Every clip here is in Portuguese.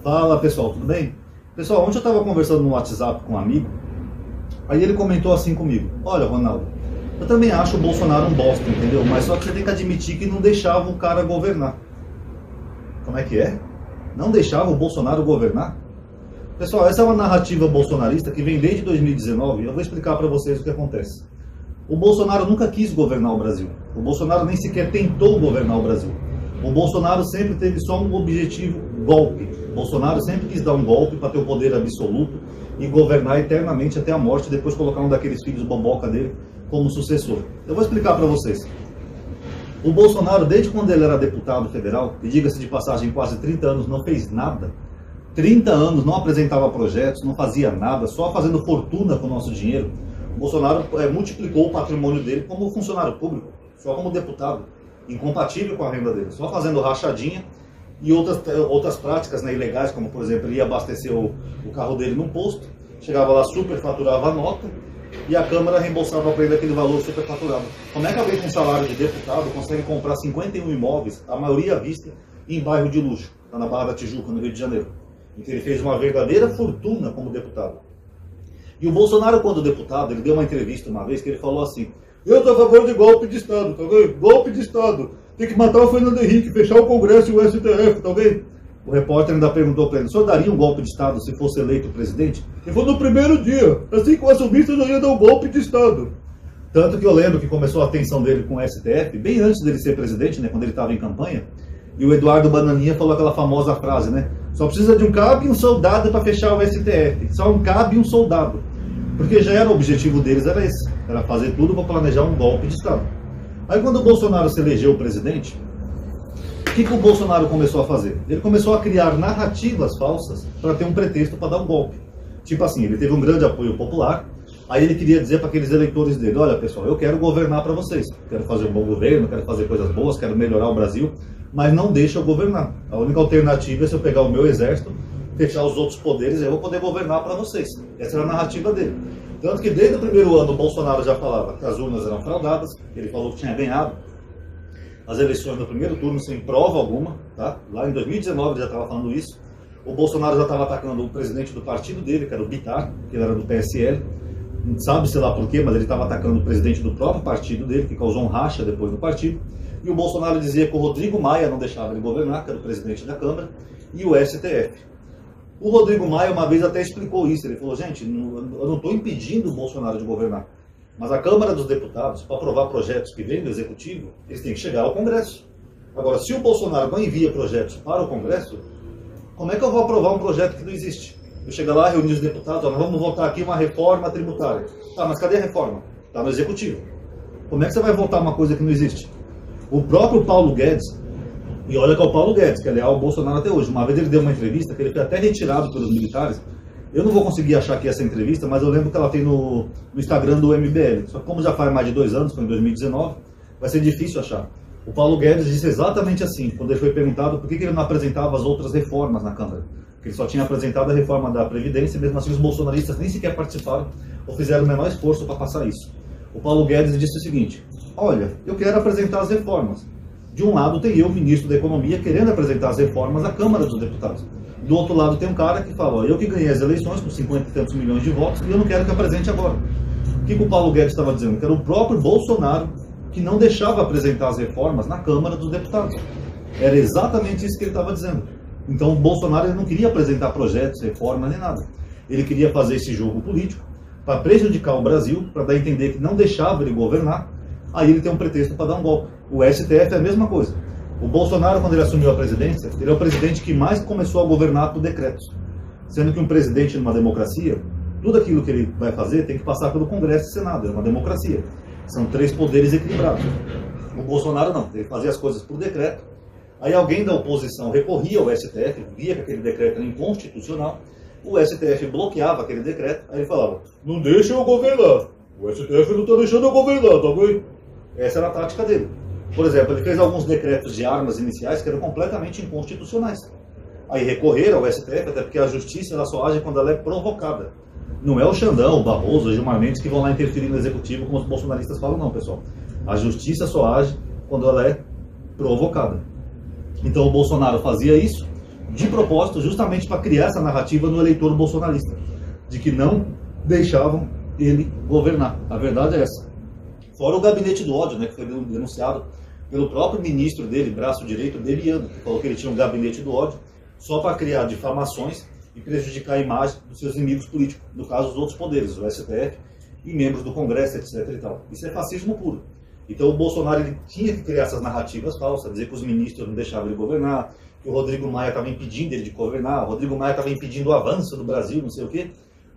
Fala pessoal, tudo bem? Pessoal, ontem eu estava conversando no WhatsApp com um amigo, aí ele comentou assim comigo: olha, Ronaldo, eu também acho o Bolsonaro um bosta, entendeu? Mas só que você tem que admitir que não deixava o cara governar. Como é que é? Não deixava o Bolsonaro governar? Pessoal, essa é uma narrativa bolsonarista que vem desde 2019 e eu vou explicar para vocês o que acontece. O Bolsonaro nunca quis governar o Brasil. O Bolsonaro nem sequer tentou governar o Brasil. O Bolsonaro sempre teve só um objetivo: golpe. O Bolsonaro sempre quis dar um golpe para ter o poder absoluto e governar eternamente até a morte, e depois colocar um daqueles filhos boboca dele como sucessor. Eu vou explicar para vocês. O Bolsonaro, desde quando ele era deputado federal, e diga-se de passagem, quase 30 anos, não fez nada. 30 anos, não apresentava projetos, não fazia nada, só fazendo fortuna com o nosso dinheiro. O Bolsonaro multiplicou o patrimônio dele como funcionário público, só como deputado, incompatível com a renda dele, só fazendo rachadinha e outras práticas, né, ilegais, como por exemplo, ele ia abastecer o carro dele num posto, chegava lá, superfaturava a nota e a Câmara reembolsava para ele aquele valor superfaturado. Como é que alguém com salário de deputado consegue comprar 51 imóveis, a maioria à vista, em bairro de luxo, lá na Barra da Tijuca, no Rio de Janeiro? Em que ele fez uma verdadeira fortuna como deputado. E o Bolsonaro, quando deputado, ele deu uma entrevista uma vez que ele falou assim: eu estou a favor de golpe de Estado, tá vendo? Golpe de Estado. Tem que matar o Fernando Henrique, fechar o Congresso e o STF, tá vendo? O repórter ainda perguntou para ele: o senhor daria um golpe de Estado se fosse eleito presidente? Ele falou: no primeiro dia. Assim que eu assumisse, eu já ia dar um golpe de Estado. Tanto que eu lembro que começou a tensão dele com o STF, bem antes dele ser presidente, né, quando ele estava em campanha. E o Eduardo Bananinha falou aquela famosa frase, né? Só precisa de um cabo e um soldado para fechar o STF. Só um cabo e um soldado. Porque já era o objetivo deles, era esse. Era fazer tudo para planejar um golpe de Estado. Aí quando o Bolsonaro se elegeu presidente, o que o Bolsonaro começou a fazer? Ele começou a criar narrativas falsas para ter um pretexto para dar um golpe. Tipo assim, ele teve um grande apoio popular, aí ele queria dizer para aqueles eleitores dele: olha pessoal, eu quero governar para vocês. Quero fazer um bom governo, quero fazer coisas boas, quero melhorar o Brasil, mas não deixa eu governar. A única alternativa é se eu pegar o meu exército, fechar os outros poderes, eu vou poder governar para vocês. Essa era a narrativa dele. Tanto que desde o primeiro ano o Bolsonaro já falava que as urnas eram fraudadas, que ele falou que tinha ganhado as eleições no primeiro turno sem prova alguma, tá? Lá em 2019 ele já estava falando isso. O Bolsonaro já estava atacando o presidente do partido dele, que era o Bittar, que ele era do PSL. Não sabe, sei lá por quê, mas ele estava atacando o presidente do próprio partido dele, que causou um racha depois no partido. E o Bolsonaro dizia que o Rodrigo Maia não deixava ele governar, que era o presidente da Câmara, e o STF. O Rodrigo Maia uma vez até explicou isso. Ele falou: gente, eu não estou impedindo o Bolsonaro de governar, mas a Câmara dos Deputados, para aprovar projetos que vêm do Executivo, eles têm que chegar ao Congresso. Agora, se o Bolsonaro não envia projetos para o Congresso, como é que eu vou aprovar um projeto que não existe? Eu chego lá, reunir os deputados: ó, nós vamos votar aqui uma reforma tributária. Tá, mas cadê a reforma? Está no Executivo. Como é que você vai votar uma coisa que não existe? O próprio Paulo Guedes, e olha que é o Paulo Guedes, que é leal ao Bolsonaro até hoje. Uma vez ele deu uma entrevista que ele foi até retirado pelos militares. Eu não vou conseguir achar aqui essa entrevista, mas eu lembro que ela tem no Instagram do MBL. Só que como já faz mais de 2 anos, foi em 2019, vai ser difícil achar. O Paulo Guedes disse exatamente assim, quando ele foi perguntado por que ele não apresentava as outras reformas na Câmara. Porque ele só tinha apresentado a reforma da Previdência, e mesmo assim os bolsonaristas nem sequer participaram ou fizeram o menor esforço para passar isso. O Paulo Guedes disse o seguinte: olha, eu quero apresentar as reformas. De um lado tem eu, ministro da Economia, querendo apresentar as reformas à Câmara dos Deputados. Do outro lado tem um cara que fala: ó, eu que ganhei as eleições com 50 e tantos milhões de votos e eu não quero que apresente agora. O que o Paulo Guedes estava dizendo? Que era o próprio Bolsonaro que não deixava apresentar as reformas na Câmara dos Deputados. Era exatamente isso que ele estava dizendo. Então o Bolsonaro ele não queria apresentar projetos, reformas, nem nada. Ele queria fazer esse jogo político para prejudicar o Brasil, para dar a entender que não deixava ele governar. Aí ele tem um pretexto para dar um golpe. O STF é a mesma coisa. O Bolsonaro, quando ele assumiu a presidência, ele é o presidente que mais começou a governar por decretos. Sendo que um presidente numa democracia, tudo aquilo que ele vai fazer tem que passar pelo Congresso e Senado. É uma democracia. São 3 poderes equilibrados. O Bolsonaro não. Ele fazia as coisas por decreto. Aí alguém da oposição recorria ao STF, via que aquele decreto era inconstitucional. O STF bloqueava aquele decreto. Aí ele falava: não deixa eu governar. O STF não está deixando eu governar, tá bem? Essa era a tática dele. Por exemplo, ele fez alguns decretos de armas iniciais que eram completamente inconstitucionais. Aí recorreram ao STF, até porque a justiça ela só age quando ela é provocada. Não é o Xandão, o Barroso, o Gilmar Mendes que vão lá interferir no executivo, como os bolsonaristas falam, não, pessoal. A justiça só age quando ela é provocada. Então o Bolsonaro fazia isso, de propósito, justamente para criar essa narrativa no eleitor bolsonarista, de que não deixavam ele governar. A verdade é essa. Fora o gabinete do ódio, né, que foi denunciado pelo próprio ministro dele, braço direito dele, Iano, que falou que ele tinha um gabinete do ódio só para criar difamações e prejudicar a imagem dos seus inimigos políticos, no caso os outros poderes, o STF e membros do Congresso, etc. e tal. Isso é fascismo puro. Então o Bolsonaro ele tinha que criar essas narrativas falsas, dizer que os ministros não deixavam ele governar, que o Rodrigo Maia estava impedindo ele de governar, o Rodrigo Maia estava impedindo o avanço do Brasil, não sei o quê,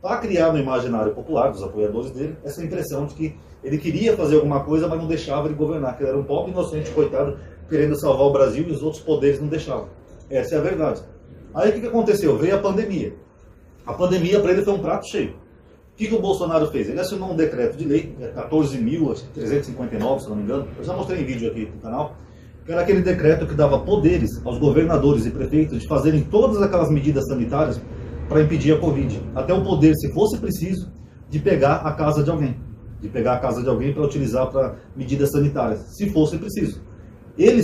para criar no imaginário popular, dos apoiadores dele, essa impressão de que ele queria fazer alguma coisa, mas não deixava ele governar, que ele era um pobre inocente, coitado, querendo salvar o Brasil e os outros poderes não deixavam. Essa é a verdade. Aí o que aconteceu? Veio a pandemia. A pandemia para ele foi um prato cheio. O que o Bolsonaro fez? Ele assinou um decreto de lei, 14.359, se não me engano, eu já mostrei em vídeo aqui no canal, que era aquele decreto que dava poderes aos governadores e prefeitos de fazerem todas aquelas medidas sanitárias para impedir a Covid. Até o poder, se fosse preciso, de pegar a casa de alguém. De pegar a casa de alguém para utilizar para medidas sanitárias, se fosse preciso. Ele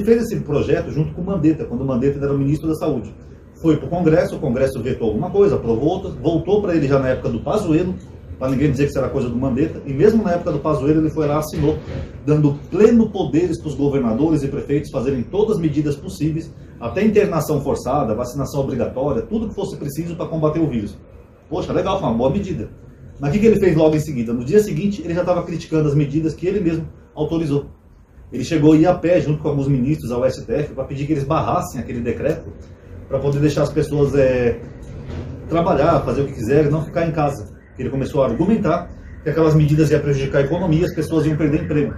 fez esse projeto junto com o Mandetta, quando o Mandetta era o ministro da Saúde. Foi para o Congresso vetou alguma coisa, aprovou outra, voltou para ele já na época do Pazuello, para ninguém dizer que isso era coisa do Mandetta, e mesmo na época do Pazuello ele foi lá, assinou, dando pleno poderes para os governadores e prefeitos fazerem todas as medidas possíveis, até internação forçada, vacinação obrigatória, tudo que fosse preciso para combater o vírus. Poxa, legal, foi uma boa medida. Mas o que ele fez logo em seguida? No dia seguinte, ele já estava criticando as medidas que ele mesmo autorizou. Ele chegou a ir a pé, junto com alguns ministros ao STF, para pedir que eles barrassem aquele decreto, para poder deixar as pessoas trabalhar, fazer o que quiserem, não ficar em casa. Ele começou a argumentar que aquelas medidas iam prejudicar a economia, as pessoas iam perder emprego.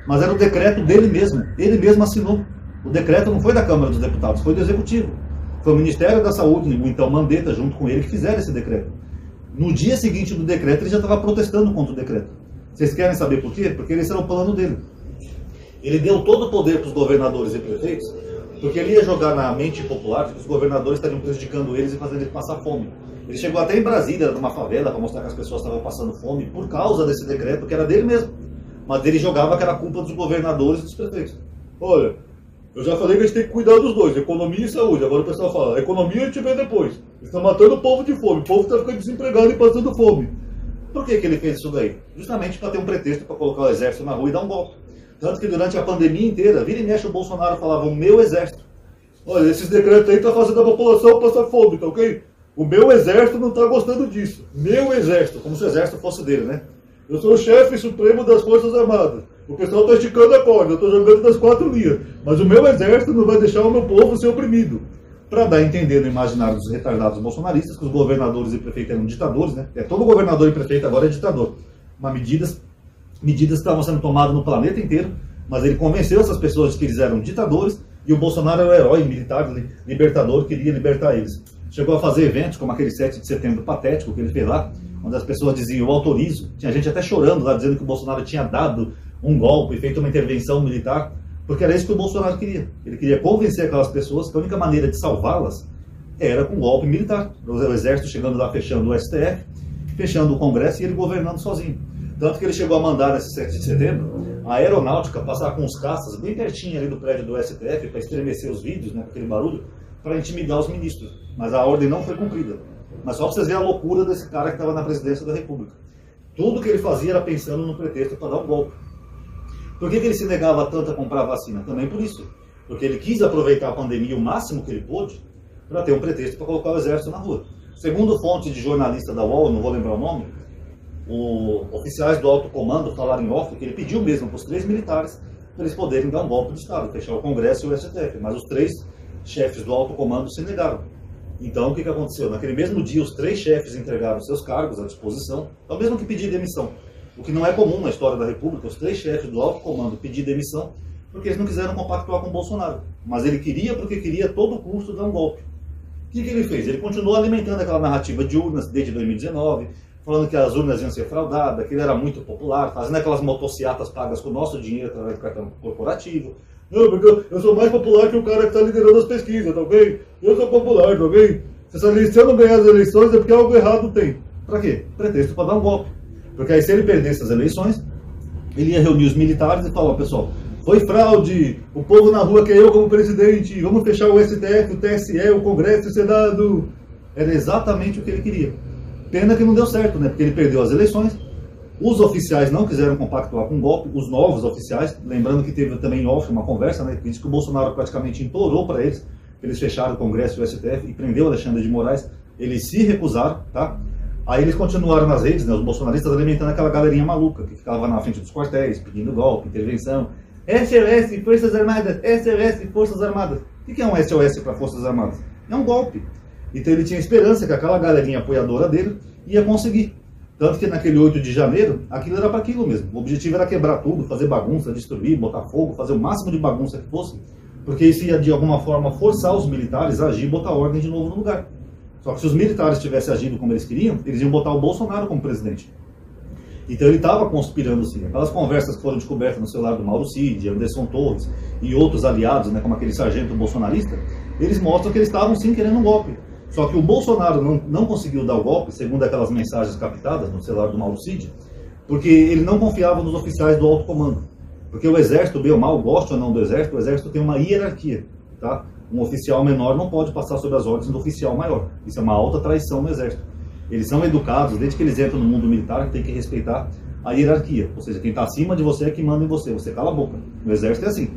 Mas era o decreto dele mesmo, ele mesmo assinou. O decreto não foi da Câmara dos Deputados, foi do Executivo. Foi o Ministério da Saúde, o então Mandetta, junto com ele, que fizeram esse decreto. No dia seguinte do decreto, ele já estava protestando contra o decreto. Vocês querem saber por quê? Porque esse era o plano dele. Ele deu todo o poder para os governadores e prefeitos, porque ele ia jogar na mente popular que os governadores estariam prejudicando eles e fazendo eles passar fome. Ele chegou até em Brasília, numa favela, para mostrar que as pessoas estavam passando fome por causa desse decreto, que era dele mesmo. Mas ele jogava que era culpa dos governadores e dos prefeitos. Olha, eu já falei que a gente tem que cuidar dos dois, economia e saúde. Agora o pessoal fala, a economia a gente vê depois. Eles estão matando o povo de fome, o povo está ficando desempregado e passando fome. Por que ele fez isso daí? Justamente para ter um pretexto para colocar o exército na rua e dar um golpe. Tanto que durante a pandemia inteira, vira e mexe, o Bolsonaro falava, o meu exército. Olha, esses decretos aí estão fazendo a população passar fome, tá ok? O meu exército não está gostando disso. Meu exército, como se o exército fosse dele, né? Eu sou o chefe supremo das Forças Armadas. O pessoal está esticando a corda, eu estou jogando das 4 linhas. Mas o meu exército não vai deixar o meu povo ser oprimido. Para dar a entender no imaginário dos retardados bolsonaristas que os governadores e prefeitos eram ditadores, né? Todo governador e prefeito agora é ditador. Mas medidas estavam sendo tomadas no planeta inteiro, mas ele convenceu essas pessoas de que eles eram ditadores e o Bolsonaro era o herói militar, libertador, que queria libertar eles. Chegou a fazer eventos como aquele 7 de setembro patético que ele fez lá, onde as pessoas diziam, eu autorizo. Tinha gente até chorando lá, dizendo que o Bolsonaro tinha dado um golpe, feito uma intervenção militar, porque era isso que o Bolsonaro queria. Ele queria convencer aquelas pessoas que a única maneira de salvá-las era com um golpe militar. O exército chegando lá, fechando o STF, fechando o Congresso e ele governando sozinho. Tanto que ele chegou a mandar nesse 7 de setembro a aeronáutica passar com os caças bem pertinho ali do prédio do STF para estremecer os vídeos, né, com aquele barulho, para intimidar os ministros. Mas a ordem não foi cumprida. Mas só para vocês verem a loucura desse cara que estava na presidência da República. Tudo que ele fazia era pensando no pretexto para dar um golpe. Por que ele se negava tanto a comprar vacina? Também por isso. Porque ele quis aproveitar a pandemia o máximo que ele pôde para ter um pretexto para colocar o exército na rua. Segundo fonte de jornalista da UOL, não vou lembrar o nome, os oficiais do alto comando falaram em off que ele pediu mesmo para os 3 militares para eles poderem dar um golpe de Estado, fechar o Congresso e o STF. Mas os 3 chefes do alto comando se negaram. Então o que aconteceu? Naquele mesmo dia os 3 chefes entregaram seus cargos à disposição, é o mesmo que pedir demissão. O que não é comum na história da República, os 3 chefes do alto comando pedir demissão porque eles não quiseram compactuar com o Bolsonaro. Mas ele queria porque queria a todo custo dar um golpe. O que ele fez? Ele continuou alimentando aquela narrativa de urnas desde 2019, falando que as urnas iam ser fraudadas, que ele era muito popular, fazendo aquelas motociatas pagas com o nosso dinheiro através do cartão corporativo. Não, porque eu sou mais popular que o cara que está liderando as pesquisas, tá ok? Eu sou popular, tá ok? Se eu não ganhar as eleições é porque algo errado tem. Pra quê? Pretexto para dar um golpe. Porque aí se ele perdesse as eleições, ele ia reunir os militares e falar, pessoal, foi fraude, o povo na rua quer eu como presidente, vamos fechar o STF, o TSE, o Congresso e o Senado. Era exatamente o que ele queria. Pena que não deu certo, né? Porque ele perdeu as eleições, os oficiais não quiseram compactuar com o golpe, os novos oficiais, lembrando que teve também off uma conversa, né? Que disse que o Bolsonaro praticamente implorou para eles, que eles fecharam o Congresso e o STF e prendeu o Alexandre de Moraes. Eles se recusaram, tá? Aí eles continuaram nas redes, né, os bolsonaristas alimentando aquela galerinha maluca que ficava na frente dos quartéis, pedindo golpe, intervenção. SOS, Forças Armadas, SOS, Forças Armadas. O que é um SOS para Forças Armadas? É um golpe. Então ele tinha esperança que aquela galerinha apoiadora dele ia conseguir. Tanto que naquele 8 de janeiro, aquilo era para aquilo mesmo. O objetivo era quebrar tudo, fazer bagunça, destruir, botar fogo, fazer o máximo de bagunça que fosse, porque isso ia de alguma forma forçar os militares a agir e botar ordem de novo no lugar. Só que se os militares tivessem agido como eles queriam, eles iam botar o Bolsonaro como presidente. Então ele estava conspirando sim. Aquelas conversas que foram descobertas no celular do Mauro Cid, Anderson Torres e outros aliados, né, como aquele sargento bolsonarista, eles mostram que eles estavam sim querendo um golpe. Só que o Bolsonaro não conseguiu dar o golpe, segundo aquelas mensagens captadas no celular do Mauro Cid, porque ele não confiava nos oficiais do alto comando. Porque o exército, bem ou mal, gosta ou não do exército, o exército tem uma hierarquia, tá? Um oficial menor não pode passar sobre as ordens do oficial maior. Isso é uma alta traição no exército. Eles são educados, desde que eles entram no mundo militar, tem que respeitar a hierarquia. Ou seja, quem está acima de você é que manda em você. Você cala a boca. No exército é assim.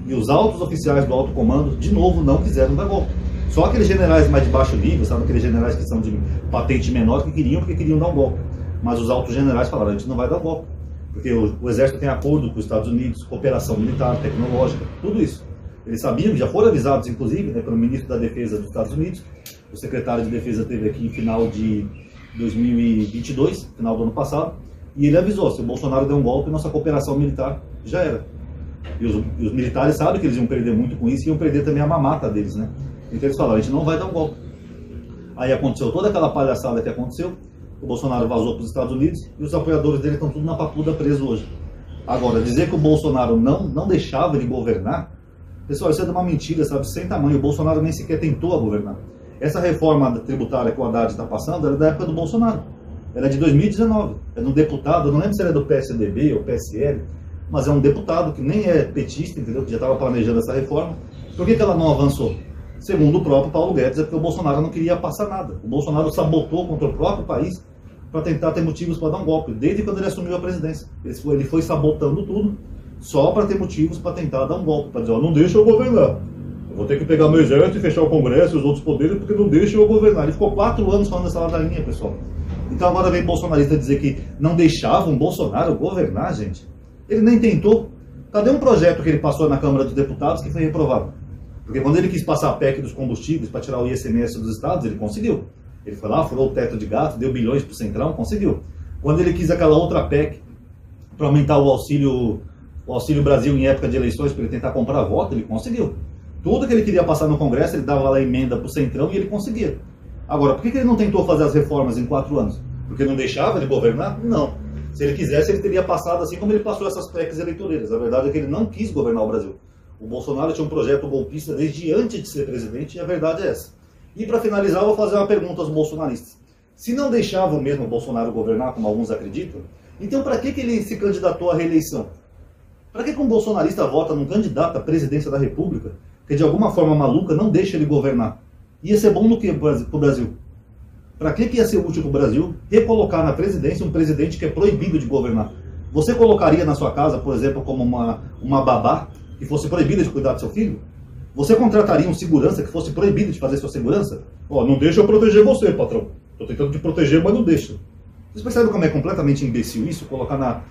E os altos oficiais do alto comando, de novo, não quiseram dar golpe. Só aqueles generais mais de baixo nível, sabe? Aqueles generais que são de patente menor que queriam, porque queriam dar um golpe. Mas os altos generais falaram, a gente não vai dar golpe. Porque o exército tem acordo com os Estados Unidos, cooperação militar, tecnológica, tudo isso. Eles sabiam, já foram avisados, inclusive, né, pelo ministro da Defesa dos Estados Unidos. O secretário de Defesa esteve aqui em final de 2022, final do ano passado, e ele avisou, se o Bolsonaro der um golpe, nossa cooperação militar já era. E os militares sabem que eles iam perder muito com isso, e iam perder também a mamata deles, né? Então eles falaram, a gente não vai dar um golpe. Aí aconteceu toda aquela palhaçada que aconteceu, o Bolsonaro vazou para os Estados Unidos, e os apoiadores dele estão tudo na papuda preso hoje. Agora, dizer que o Bolsonaro não deixava ele governar, pessoal, isso é de uma mentira, sabe, sem tamanho. O Bolsonaro nem sequer tentou a governar. Essa reforma tributária que o Haddad está passando, era da época do Bolsonaro. Ela é de 2019. É de um deputado, eu não lembro se ele é do PSDB ou PSL, mas é um deputado que nem é petista, entendeu? Que já estava planejando essa reforma. Por que ela não avançou? Segundo o próprio Paulo Guedes, é porque o Bolsonaro não queria passar nada. O Bolsonaro sabotou contra o próprio país para tentar ter motivos para dar um golpe, desde quando ele assumiu a presidência. Ele foi sabotando tudo, só para ter motivos para tentar dar um golpe, para dizer, não deixa eu governar. Eu vou ter que pegar meu exército e fechar o Congresso e os outros poderes porque não deixa eu governar. Ele ficou 4 anos falando essa ladainha, pessoal. Então agora vem bolsonarista dizer que não deixavam Bolsonaro governar, gente. Ele nem tentou. Cadê um projeto que ele passou na Câmara dos Deputados que foi reprovado? Porque quando ele quis passar a PEC dos combustíveis para tirar o ICMS dos estados, ele conseguiu. Ele foi lá, furou o teto de gasto, deu bilhões para o Centrão, conseguiu. Quando ele quis aquela outra PEC para aumentar o Auxílio Brasil em época de eleições, para ele tentar comprar voto, ele conseguiu. Tudo que ele queria passar no Congresso, ele dava lá a emenda para o Centrão e ele conseguia. Agora, por que ele não tentou fazer as reformas em 4 anos? Porque não deixava ele governar? Não. Se ele quisesse, ele teria passado assim como ele passou essas PECs eleitoreiras. A verdade é que ele não quis governar o Brasil. O Bolsonaro tinha um projeto golpista desde antes de ser presidente e a verdade é essa. E para finalizar, eu vou fazer uma pergunta aos bolsonaristas. Se não deixavam mesmo o Bolsonaro governar, como alguns acreditam, então para que ele se candidatou à reeleição? Para que um bolsonarista vota num candidato à presidência da República que de alguma forma maluca não deixa ele governar? Ia ser bom no que para o Brasil? Para que ia ser útil para o Brasil recolocar na presidência um presidente que é proibido de governar? Você colocaria na sua casa, por exemplo, como uma babá que fosse proibida de cuidar do seu filho? Você contrataria um segurança que fosse proibido de fazer sua segurança? Ó, não deixa eu proteger você, patrão. Estou tentando te proteger, mas não deixa. Vocês percebem como é completamente imbecil isso? Colocar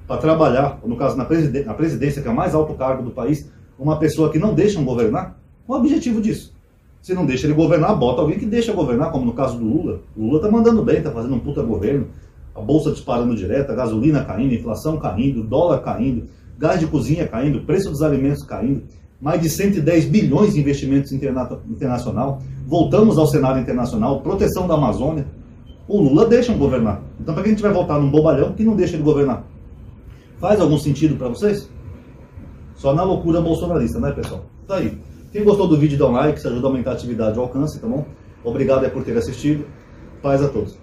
para trabalhar, no caso na presidência, que é o mais alto cargo do país, uma pessoa que não deixam governar? Qual é o objetivo disso? Se não deixa ele governar, bota alguém que deixa governar, como no caso do Lula. O Lula tá mandando bem, tá fazendo um puta governo. A bolsa disparando direto, a gasolina caindo, a inflação caindo, o dólar caindo, gás de cozinha caindo, preço dos alimentos caindo. Mais de 110 bilhões de investimentos internacional. Voltamos ao cenário internacional, proteção da Amazônia. O Lula deixa governar. Então, para que a gente vai votar num bobalhão que não deixa ele governar? Faz algum sentido para vocês? Só na loucura bolsonarista, né, pessoal? Tá aí. Quem gostou do vídeo, dá um like, isso ajuda a aumentar a atividade e o alcance, tá bom? Obrigado por ter assistido. Paz a todos.